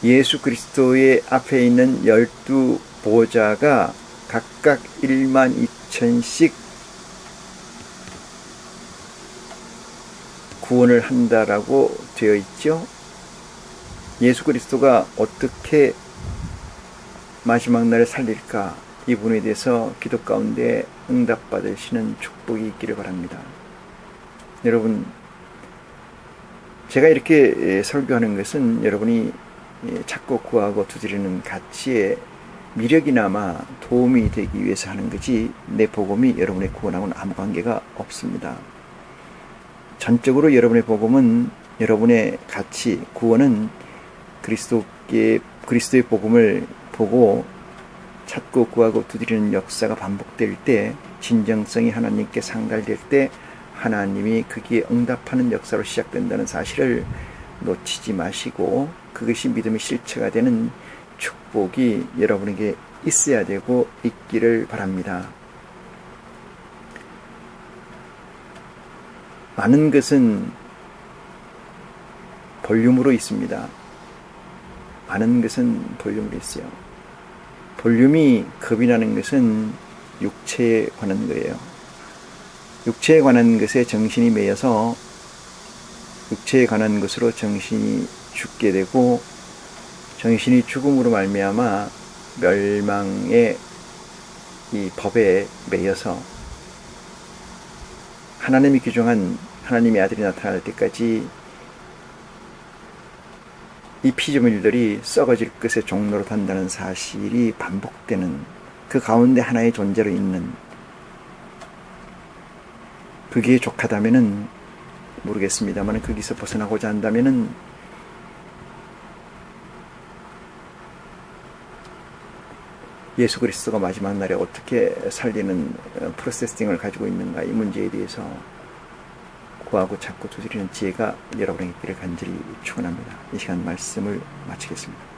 예수 그리스도의 앞에 있는 12 보좌가 각각 12,000씩 구원을 한다라고 되어 있죠. 예수 그리스도가 어떻게 마지막 날에 살릴까? 이 부분에 대해서 기도 가운데 응답받으시는 축복이 있기를 바랍니다. 여러분, 제가 이렇게 설교하는 것은 여러분이 찾고 구하고 두드리는 가치의 미력이나마 도움이 되기 위해서 하는 거지 내 복음이 여러분의 구원하고는 아무 관계가 없습니다. 전적으로 여러분의 복음은, 여러분의 가치, 구원은 그리스도의 복음을 보고 찾고 구하고 두드리는 역사가 반복될 때, 진정성이 하나님께 상달될 때 하나님이 거기에 응답하는 역사로 시작된다는 사실을 놓치지 마시고 그것이 믿음의 실체가 되는 축복이 여러분에게 있어야 되고 있기를 바랍니다. 많은 것은 볼륨으로 있습니다. 많은 것은 볼륨으로 있어요. 볼륨이 겁이 나는 것은 육체에 관한 거예요. 육체에 관한 것에 정신이 매여서 육체에 관한 것으로 정신이 죽게 되고, 정신이 죽음으로 말미암아 멸망의 이 법에 매여서 하나님이 규정한 하나님의 아들이 나타날 때까지 이 피조물들이 썩어질 것의 종로로 탄다는 사실이 반복되는, 그 가운데 하나의 존재로 있는, 그게 족하다면은 모르겠습니다만 거기서 벗어나고자 한다면은 예수 그리스도가 마지막 날에 어떻게 살리는 프로세싱을 가지고 있는가, 이 문제에 대해서 구하고 찾고 두드리는 지혜가 여러분에게 있기를 간절히 축원합니다. 이 시간 말씀을 마치겠습니다.